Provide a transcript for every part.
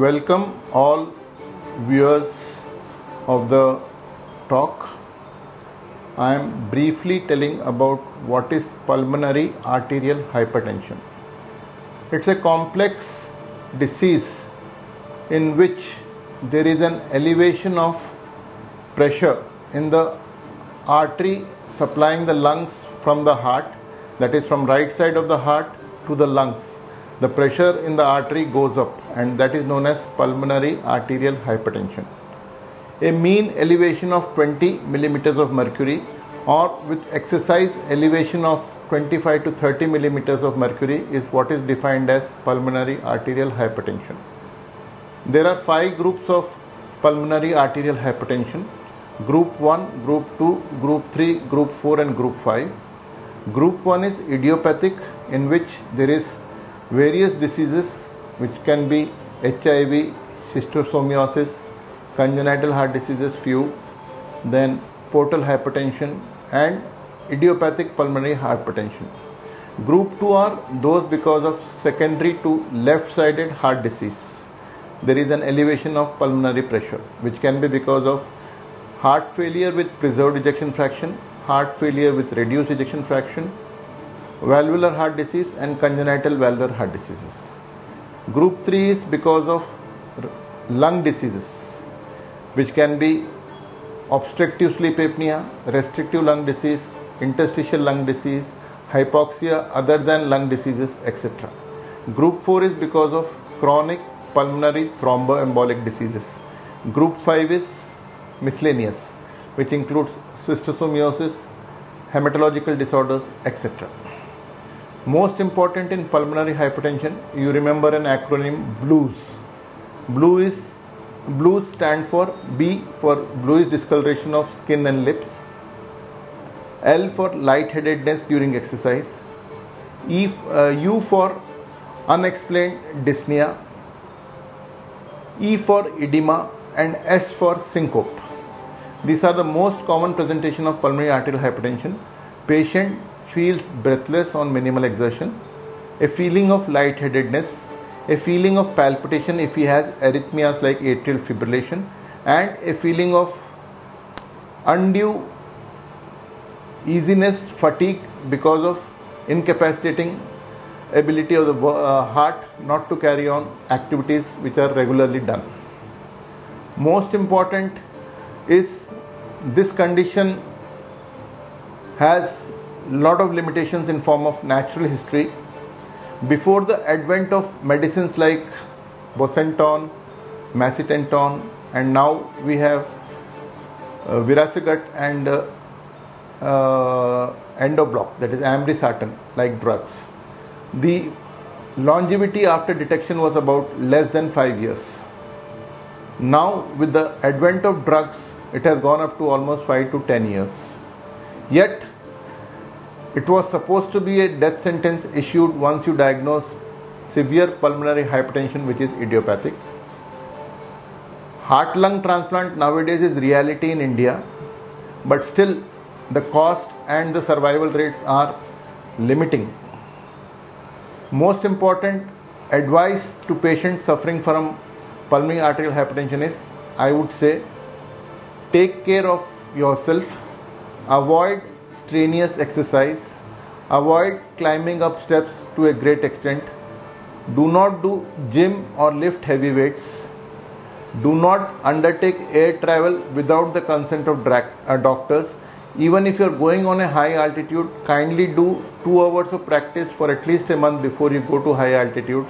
welcome all viewers of the talk. I am briefly telling about what is pulmonary arterial hypertension. It's a complex disease in which there is an elevation of pressure in the artery supplying the lungs from the heart, that is from right side of the heart to the lungs. The pressure in the artery goes up and that is known as pulmonary arterial hypertension. A mean elevation of 20 millimeters of mercury or with exercise elevation of 25 to 30 millimeters of mercury is what is defined as pulmonary arterial hypertension. There are 5 groups of pulmonary arterial hypertension: Group 1, Group 2, Group 3, Group 4 and Group 5. Group 1 is idiopathic, in which there is various diseases which can be HIV, schistosomiasis, congenital heart diseases few, then portal hypertension and idiopathic pulmonary hypertension. Group 2 are those because of secondary to left-sided heart disease. There is an elevation of pulmonary pressure which can be because of heart failure with preserved ejection fraction, heart failure with reduced ejection fraction, valvular heart disease and congenital valvular heart diseases. Group 3 is because of lung diseases which can be obstructive sleep apnea, restrictive lung disease, interstitial lung disease, hypoxia other than lung diseases, etc. Group 4 is because of chronic pulmonary thromboembolic diseases. Group 5 is miscellaneous, which includes schistosomiasis, hematological disorders, etc. Most important in pulmonary hypertension, you remember an acronym BLUES. BLUES stand for B for bluish discoloration of skin and lips, L for lightheadedness during exercise, U for unexplained dyspnea, E for edema and S for syncope. These are the most common presentation of pulmonary arterial hypertension. Patient feels breathless on minimal exertion, a feeling of lightheadedness, a feeling of palpitation if he has arrhythmias like atrial fibrillation, and a feeling of undue easiness, fatigue because of incapacitating ability of the heart not to carry on activities which are regularly done. Most important is this condition has lot of limitations in form of natural history. Before the advent of medicines like bosentan, macitentan, and now we have Viracegat and endoblock, that is ambrisatin like drugs. The longevity after detection was about less than 5 years. Now with the advent of drugs, it has gone up to almost 5 to 10 years. Yet it was supposed to be a death sentence issued once you diagnose severe pulmonary hypertension which is idiopathic. Heart-lung transplant nowadays is reality in India, but still the cost and the survival rates are limiting. Most important advice to patients suffering from pulmonary arterial hypertension is, I would say, take care of yourself, avoid strenuous exercise, avoid climbing up steps to a great extent, do not do gym or lift heavy weights, do not undertake air travel without the consent of doctors. Even if you are going on a high altitude, kindly do 2 hours of practice for at least a month before you go to high altitudes.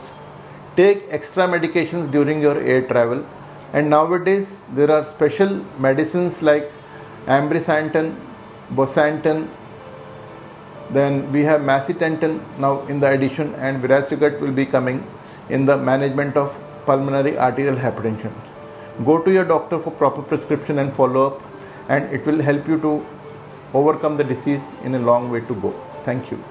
Take extra medications during your air travel, and nowadays there are special medicines like ambrisatin, bosentan, then we have macitentan now in the addition, and Viracegat will be coming in the management of pulmonary arterial hypertension. Go to your doctor for proper prescription and follow up, and it will help you to overcome the disease in a long way to go. Thank you.